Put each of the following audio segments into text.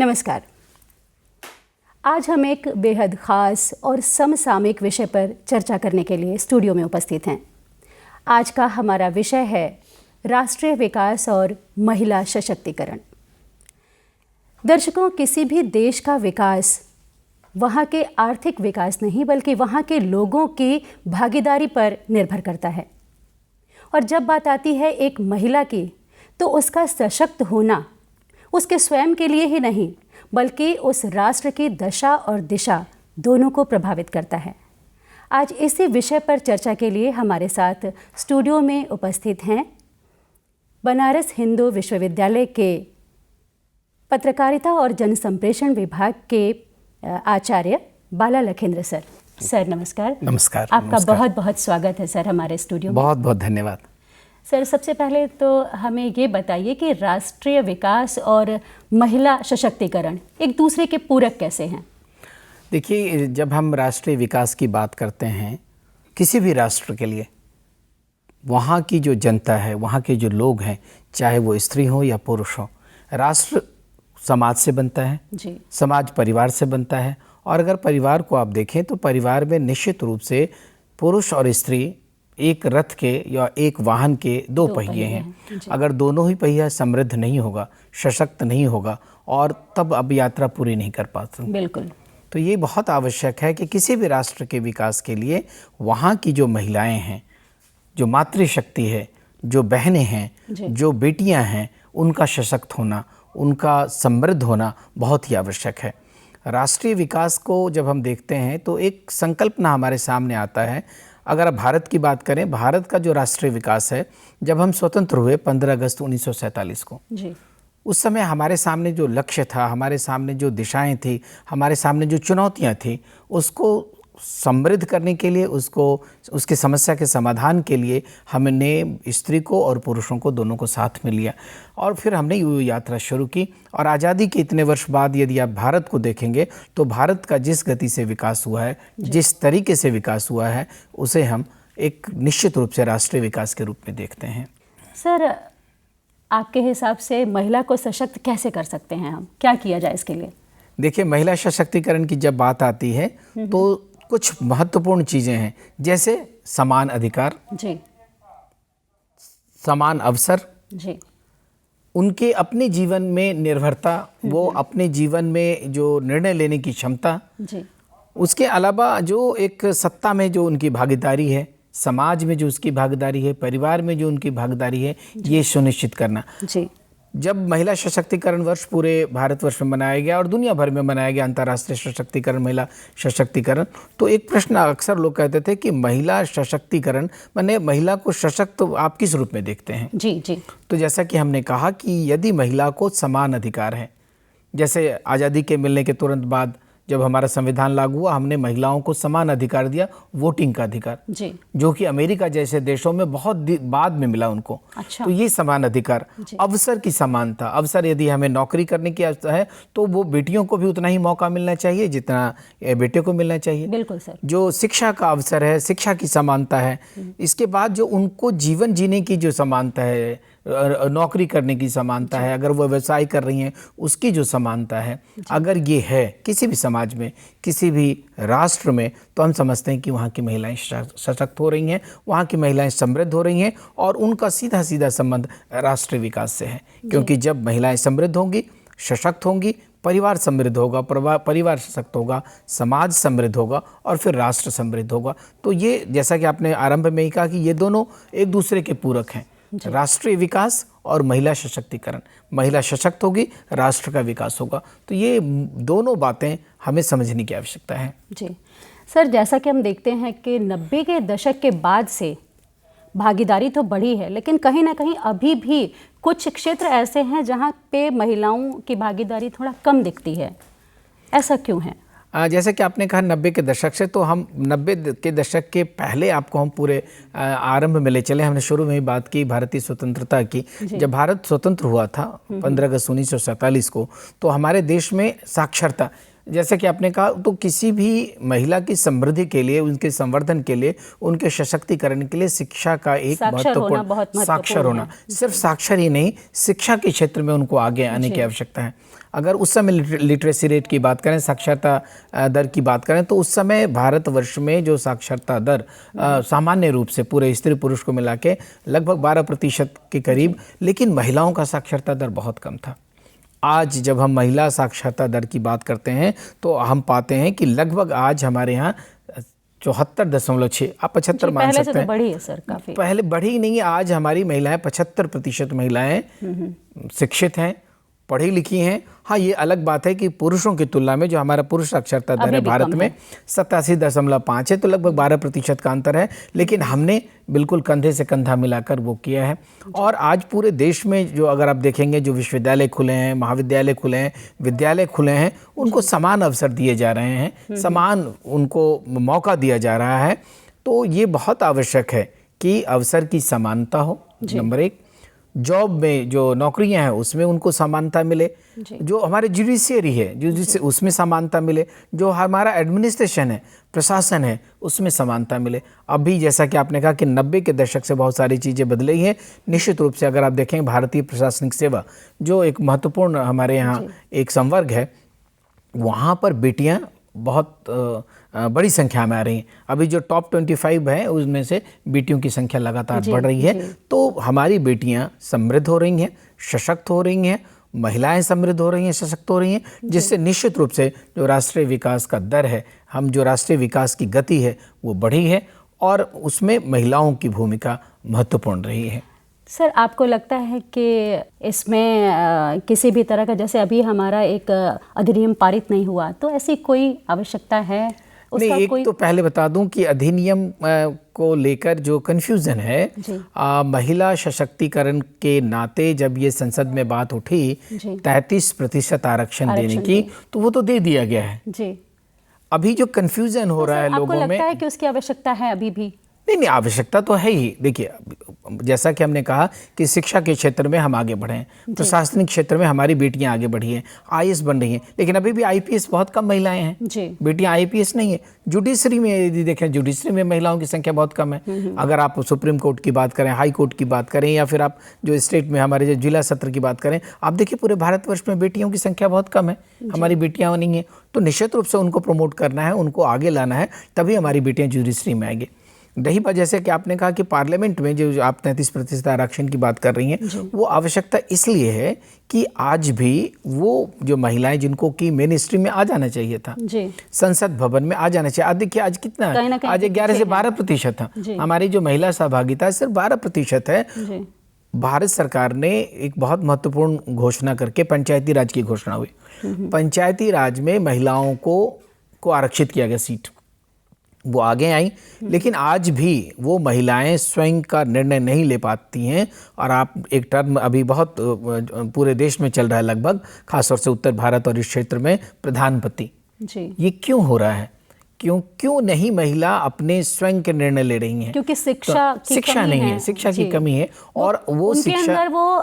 नमस्कार। आज हम एक बेहद ख़ास और समसामयिक विषय पर चर्चा करने के लिए स्टूडियो में उपस्थित हैं। आज का हमारा विषय है राष्ट्रीय विकास और महिला सशक्तिकरण। दर्शकों, किसी भी देश का विकास वहाँ के आर्थिक विकास नहीं बल्कि वहाँ के लोगों की भागीदारी पर निर्भर करता है। और जब बात आती है एक महिला की, तो उसका सशक्त होना उसके स्वयं के लिए ही नहीं बल्कि उस राष्ट्र की दशा और दिशा दोनों को प्रभावित करता है। आज इसी विषय पर चर्चा के लिए हमारे साथ स्टूडियो में उपस्थित हैं बनारस हिंदू विश्वविद्यालय के पत्रकारिता और जनसंप्रेषण विभाग के आचार्य बाला लखेंद्र सर। सर नमस्कार। नमस्कार। आपका बहुत बहुत स्वागत है सर हमारे स्टूडियो में। बहुत बहुत धन्यवाद। सर, सबसे पहले तो हमें ये बताइए कि राष्ट्रीय विकास और महिला सशक्तिकरण एक दूसरे के पूरक कैसे हैं? देखिए, जब हम राष्ट्रीय विकास की बात करते हैं किसी भी राष्ट्र के लिए, वहाँ की जो जनता है, वहाँ के जो लोग हैं, चाहे वो स्त्री हो या पुरुष हो, राष्ट्र समाज से बनता है जी। समाज परिवार से बनता है। और अगर परिवार को आप देखें तो परिवार में निश्चित रूप से पुरुष और स्त्री एक रथ के या एक वाहन के दो पहिए हैं। अगर दोनों ही पहिया समृद्ध नहीं होगा, सशक्त नहीं होगा, और तब अब यात्रा पूरी नहीं कर पाते। बिल्कुल। तो ये बहुत आवश्यक है कि किसी भी राष्ट्र के विकास के लिए वहाँ की जो महिलाएं हैं, जो मातृशक्ति है, जो बहनें हैं, जो बेटियां हैं, उनका सशक्त होना, उनका समृद्ध होना बहुत ही आवश्यक है। राष्ट्रीय विकास को जब हम देखते हैं तो एक संकल्पना हमारे सामने आता है। अगर आप भारत की बात करें, भारत का जो राष्ट्रीय विकास है, जब हम स्वतंत्र हुए 15 अगस्त 1947 को जी। उस समय हमारे सामने जो लक्ष्य था, हमारे सामने जो दिशाएं थी, हमारे सामने जो चुनौतियां थी, उसको समृद्ध करने के लिए, उसके समस्या के समाधान के लिए हमने स्त्री को और पुरुषों को दोनों को साथ में लिया और फिर हमने ये यात्रा शुरू की। और आज़ादी के इतने वर्ष बाद यदि आप भारत को देखेंगे तो भारत का जिस गति से विकास हुआ है, जिस तरीके से विकास हुआ है, उसे हम एक निश्चित रूप से राष्ट्रीय विकास के रूप में देखते हैं। सर, आपके हिसाब से महिला को सशक्त कैसे कर सकते हैं हम? क्या किया जाए इसके लिए? देखिए, महिला सशक्तिकरण की जब बात आती है तो कुछ महत्वपूर्ण चीज़ें हैं, जैसे समान अधिकार जी, समान अवसर जी, उनके अपने जीवन में निर्भरता, वो अपने जीवन में जो निर्णय लेने की क्षमता जी, उसके अलावा जो एक सत्ता में जो उनकी भागीदारी है, समाज में जो उसकी भागीदारी है, परिवार में जो उनकी भागीदारी है, ये सुनिश्चित करना। जी। जब महिला सशक्तिकरण वर्ष पूरे भारतवर्ष में मनाया गया और दुनिया भर में मनाया गया, अंतर्राष्ट्रीय सशक्तिकरण, महिला सशक्तिकरण, तो एक प्रश्न अक्सर लोग कहते थे कि महिला सशक्तिकरण माने महिला को सशक्त आप किस रूप में देखते हैं? जी जी। तो जैसा कि हमने कहा कि यदि महिला को समान अधिकार है, जैसे आज़ादी के मिलने के तुरंत बाद जब हमारा संविधान लागू हुआ, हमने महिलाओं को समान अधिकार दिया, वोटिंग का अधिकार जी, जो कि अमेरिका जैसे देशों में बहुत बाद में मिला उनको। अच्छा। तो ये समान अधिकार, अवसर की समानता, अवसर यदि हमें नौकरी करने की आवश्यकता है तो वो बेटियों को भी उतना ही मौका मिलना चाहिए जितना बेटे को मिलना चाहिए। बिल्कुल सर। जो शिक्षा का अवसर है, शिक्षा की समानता है। इसके बाद जो उनको जीवन जीने की जो समानता है, नौकरी करने की समानता है, अगर वो व्यवसाय कर रही हैं उसकी जो समानता है, अगर ये है किसी भी समाज में, किसी भी राष्ट्र में, तो हम समझते हैं कि वहाँ की महिलाएं सशक्त हो रही हैं, वहाँ की महिलाएं समृद्ध हो रही हैं और उनका सीधा सीधा संबंध राष्ट्रीय विकास से है। क्योंकि जब महिलाएं समृद्ध होंगी, सशक्त होंगी, परिवार समृद्ध होगा, परिवार सशक्त होगा, समाज समृद्ध होगा और फिर राष्ट्र समृद्ध होगा। तो ये जैसा कि आपने आरंभ में ही कहा कि ये दोनों एक दूसरे के पूरक हैं, राष्ट्रीय विकास और महिला सशक्तिकरण। महिला सशक्त होगी, राष्ट्र का विकास होगा। तो ये दोनों बातें हमें समझने की आवश्यकता है। जी सर, जैसा कि हम देखते हैं कि 90 के दशक के बाद से भागीदारी तो बढ़ी है, लेकिन कहीं ना कहीं अभी भी कुछ क्षेत्र ऐसे हैं जहां पे महिलाओं की भागीदारी थोड़ा कम दिखती है। ऐसा क्यों है? जैसे कि आपने कहा 90 के दशक से, तो हम 90 के दशक के पहले आपको हम पूरे आरंभ में ले चले। हमने शुरू में ही बात की भारतीय स्वतंत्रता की। जब भारत स्वतंत्र हुआ था 15 अगस्त 1947 को, तो हमारे देश में साक्षरता जैसे कि आपने कहा, तो किसी भी महिला की समृद्धि के लिए, उनके संवर्धन के लिए, उनके सशक्तिकरण के लिए शिक्षा का एक महत्वपूर्ण, साक्षर होना, सिर्फ साक्षर ही नहीं, शिक्षा के क्षेत्र में उनको आगे आने की आवश्यकता है। अगर उस समय लिटरेसी रेट की बात करें, साक्षरता दर की बात करें, तो उस समय भारतवर्ष में जो साक्षरता दर सामान्य रूप से पूरे स्त्री पुरुष को मिला के लगभग 12% के करीब, लेकिन महिलाओं का साक्षरता दर बहुत कम था। आज जब हम महिला साक्षरता दर की बात करते हैं तो हम पाते हैं कि लगभग आज हमारे यहाँ 74.6, आप 75 मान सकते हैं। पहले से तो बढ़ी है सर, काफी। पहले बढ़ी नहीं है, आज हमारी महिलाएं 75% महिलाएं शिक्षित हैं, पढ़ी लिखी हैं। हाँ, ये अलग बात है कि पुरुषों की तुलना में जो हमारा पुरुष साक्षरता दर है भारत में 87.5 है, तो लगभग 12% का अंतर है, लेकिन हमने बिल्कुल कंधे से कंधा मिलाकर वो किया है। और आज पूरे देश में जो अगर आप देखेंगे, जो विश्वविद्यालय खुले हैं, महाविद्यालय खुले हैं, विद्यालय खुले हैं, उनको समान अवसर दिए जा रहे हैं, समान उनको मौका दिया जा रहा है। तो ये बहुत आवश्यक है कि अवसर की समानता हो, नंबर एक। जॉब में जो नौकरियां हैं उसमें उनको समानता मिले, जो हमारे जुडिशियरी है जो उसमें समानता मिले, जो हमारा एडमिनिस्ट्रेशन है, प्रशासन है, उसमें समानता मिले। अभी जैसा कि आपने कहा कि 90 के दशक से बहुत सारी चीज़ें बदली हैं। निश्चित रूप से अगर आप देखें, भारतीय प्रशासनिक सेवा जो एक महत्वपूर्ण हमारे यहाँ एक संवर्ग है, वहाँ पर बेटियाँ बहुत बड़ी संख्या में आ रही हैं। अभी जो टॉप 25 है उसमें से बेटियों की संख्या लगातार बढ़ रही है। तो हमारी बेटियां समृद्ध हो रही हैं, सशक्त हो रही हैं, महिलाएं समृद्ध हो रही हैं, सशक्त हो रही हैं, जिससे निश्चित रूप से जो राष्ट्रीय विकास का दर है, हम जो राष्ट्रीय विकास की गति है वो बढ़ी है और उसमें महिलाओं की भूमिका महत्वपूर्ण रही है। सर, आपको लगता है कि इसमें किसी भी तरह का, जैसे अभी हमारा एक अधिनियम पारित नहीं हुआ, तो ऐसी कोई आवश्यकता है? नहीं, एक तो पहले बता दूं कि अधिनियम को लेकर जो कन्फ्यूज़न है, महिला सशक्तिकरण के नाते जब ये संसद में बात उठी 33% आरक्षण देने की, तो वो तो दे दिया गया है जी। अभी जो कन्फ्यूज़न हो रहा है लोगों में, आपको लगता है कि उसकी आवश्यकता है अभी भी? नहीं, आवश्यकता तो है ही। देखिए, जैसा कि हमने कहा कि शिक्षा के क्षेत्र में हम आगे बढ़े हैं, प्रशासनिक क्षेत्र में हमारी बेटियां आगे बढ़ी हैं, आईएएस बन रही हैं, लेकिन अभी भी आईपीएस बहुत कम महिलाएं हैं जी। बेटियां आईपीएस नहीं है। जुडिशरी में यदि देखें, जुडिशरी में महिलाओं की संख्या बहुत कम है। अगर आप सुप्रीम कोर्ट की बात करें, हाई कोर्ट की बात करें, या फिर आप जो स्टेट में हमारे जो जिला सत्र की बात करें, आप देखिए पूरे भारतवर्ष में बेटियों की संख्या बहुत कम है, हमारी बेटियां नहीं है। तो निश्चित रूप से उनको प्रमोट करना है, उनको आगे लाना है, तभी हमारी बेटियां जुडिशरी में आएंगी। रही बात, जैसे कि आपने कहा कि पार्लियामेंट में जो आप 33% आरक्षण की बात कर रही हैं, वो आवश्यकता इसलिए है कि आज भी वो जो महिलाएं जिनको कि मेन स्ट्रीम में आ जाना चाहिए था, संसद भवन में आ जाना चाहिए। आज देखिए आज कितना है, आज 11 से 12% है। हमारी जो महिला सहभागिता सिर्फ 12% है। भारत सरकार ने एक बहुत महत्वपूर्ण घोषणा करके पंचायती राज की घोषणा हुई। पंचायती राज में महिलाओं को आरक्षित किया गया सीट, वो आगे आई, लेकिन आज भी वो महिलाएं स्वयं का निर्णय नहीं ले पाती हैं। और आप एक टर्म अभी बहुत पूरे देश में चल रहा है लगभग, खासतौर से उत्तर भारत और इस क्षेत्र में, प्रधानपति जी। ये क्यों हो रहा है? क्यों नहीं महिला अपने स्वयं के निर्णय ले रही हैं? क्योंकि शिक्षा नहीं है, शिक्षा की कमी है, और वो उनके अंदर वो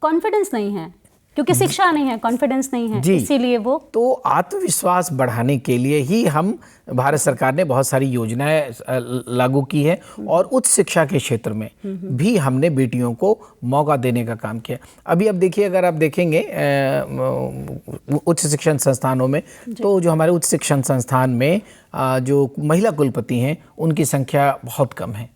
कॉन्फिडेंस नहीं है, क्योंकि शिक्षा नहीं है, कॉन्फिडेंस नहीं है, इसीलिए वो। तो आत्मविश्वास बढ़ाने के लिए ही हम भारत सरकार ने बहुत सारी योजनाएं लागू की है, और उच्च शिक्षा के क्षेत्र में भी हमने बेटियों को मौका देने का काम किया। अभी अब देखिए, अगर आप देखेंगे उच्च शिक्षण संस्थानों में, तो जो हमारे उच्च शिक्षण संस्थान में जो महिला कुलपति हैं उनकी संख्या बहुत कम है।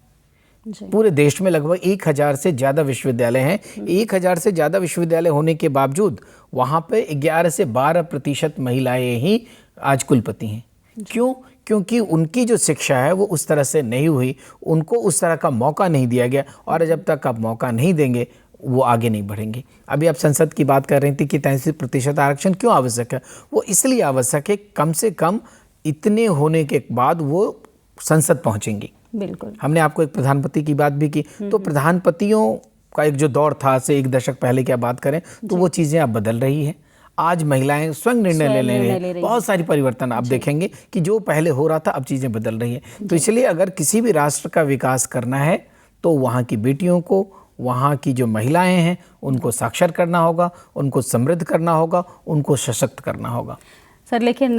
पूरे देश में लगभग 1000 से ज़्यादा विश्वविद्यालय हैं। 1000 से ज़्यादा विश्वविद्यालय होने के बावजूद वहाँ पे 11 से 12% महिलाएं ही आज कुलपति हैं। क्यों? क्योंकि उनकी जो शिक्षा है वो उस तरह से नहीं हुई, उनको उस तरह का मौका नहीं दिया गया, और जब तक आप मौका नहीं देंगे वो आगे नहीं बढ़ेंगे। अभी आप संसद की बात कर रही थी कि 33% आरक्षण क्यों आवश्यक है? वो इसलिए आवश्यक है, कम से कम इतने होने के बाद वो संसद पहुँचेंगी। बिल्कुल। हमने आपको एक प्रधानपति की बात भी की, तो प्रधानपतियों का एक जो दौर था से 1 दशक पहले की बात करें, तो वो चीज़ें अब बदल रही हैं। आज महिलाएं स्वयं निर्णय ले रही हैं, बहुत सारी परिवर्तन आप देखेंगे कि जो पहले हो रहा था अब चीज़ें बदल रही हैं। तो इसलिए अगर किसी भी राष्ट्र का विकास करना है तो वहाँ की बेटियों को, वहाँ की जो महिलाएं हैं उनको साक्षर करना होगा, उनको समृद्ध करना होगा, उनको सशक्त करना होगा। सर लेकिन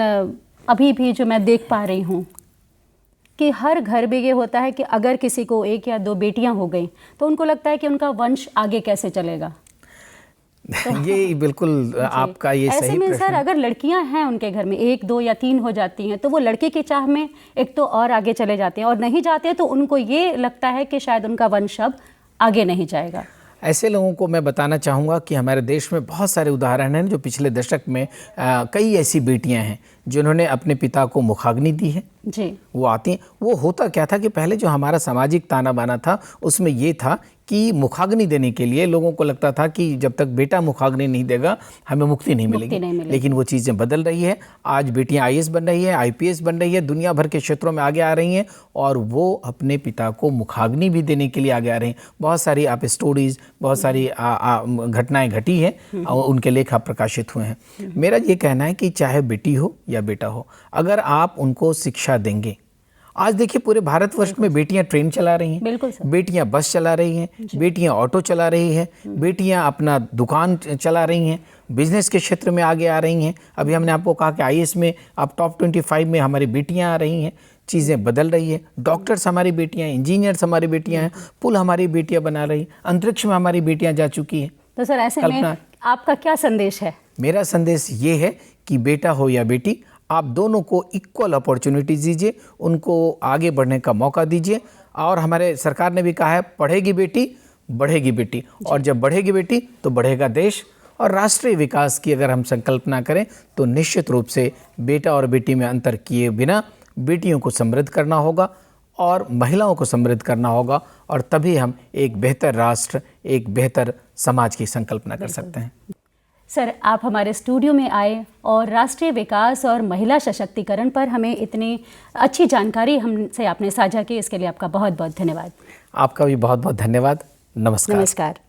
अभी भी जो मैं देख पा रही हूँ कि हर घर में ये होता है कि अगर किसी को 1 या 2 बेटियां हो गई तो उनको लगता है कि उनका वंश आगे कैसे चलेगा। तो ये बिल्कुल आपका ये सही ऐसे में प्रश्न सर अगर लड़कियां हैं उनके घर में 1, 2 या 3 हो जाती हैं तो वो लड़के की चाह में एक तो और आगे चले जाते हैं, और नहीं जाते तो उनको ये लगता है कि शायद उनका वंश अब आगे नहीं जाएगा। ऐसे लोगों को मैं बताना चाहूँगा कि हमारे देश में बहुत सारे उदाहरण हैं जो पिछले दशक में कई ऐसी बेटियां हैं जिन्होंने अपने पिता को मुखाग्नि दी है जी। वो आती हैं। वो होता क्या था कि पहले जो हमारा सामाजिक ताना बाना था उसमें ये था कि मुखाग्नि देने के लिए लोगों को लगता था कि जब तक बेटा मुखाग्नि नहीं देगा हमें मुक्ति नहीं मिलेगी। लेकिन वो चीज़ें बदल रही है। आज बेटियां IAS बन रही है, IPS बन रही है, दुनिया भर के क्षेत्रों में आगे आ रही हैं और वो अपने पिता को मुखाग्नि भी देने के लिए आगे आ रही हैं। बहुत सारी आप स्टोरीज, बहुत सारी घटनाएं घटी हैं और उनके लेख प्रकाशित हुए हैं। मेरा ये कहना है कि चाहे बेटी हो या बेटा हो, अगर आप उनको शिक्षा देंगे। आज देखिए पूरे भारतवर्ष में बेटियां ट्रेन चला रही हैं, बिल्कुल सर। बेटियां बस चला रही हैं, बेटियां ऑटो चला रही हैं, बेटियां अपना दुकान चला रही हैं, बिजनेस के क्षेत्र में आगे आ रही हैं। अभी हमने आपको कहा कि IAS में अब टॉप 25 में हमारी बेटियां आ रही हैं। चीज़ें बदल रही है। डॉक्टर्स हमारी बेटियां हैं, इंजीनियर्स हमारी बेटियां हैं, पुल हमारी बेटियां बना रही, अंतरिक्ष में हमारी बेटियां जा चुकी हैं। तो सर ऐसे में आपका क्या संदेश है? मेरा संदेश ये है कि बेटा हो या बेटी, आप दोनों को इक्वल अपॉर्चुनिटी दीजिए, उनको आगे बढ़ने का मौका दीजिए। और हमारे सरकार ने भी कहा है पढ़ेगी बेटी बढ़ेगी बेटी, और जब बढ़ेगी बेटी तो बढ़ेगा देश। और राष्ट्रीय विकास की अगर हम संकल्पना करें तो निश्चित रूप से बेटा और बेटी में अंतर किए बिना बेटियों को समृद्ध करना होगा और महिलाओं को समृद्ध करना होगा, और तभी हम एक बेहतर राष्ट्र, एक बेहतर समाज की संकल्पना कर सकते हैं। सर आप हमारे स्टूडियो में आए और राष्ट्रीय विकास और महिला सशक्तिकरण पर हमें इतनी अच्छी जानकारी हमसे आपने साझा की, इसके लिए आपका बहुत बहुत धन्यवाद। आपका भी बहुत बहुत धन्यवाद। नमस्कार। नमस्कार।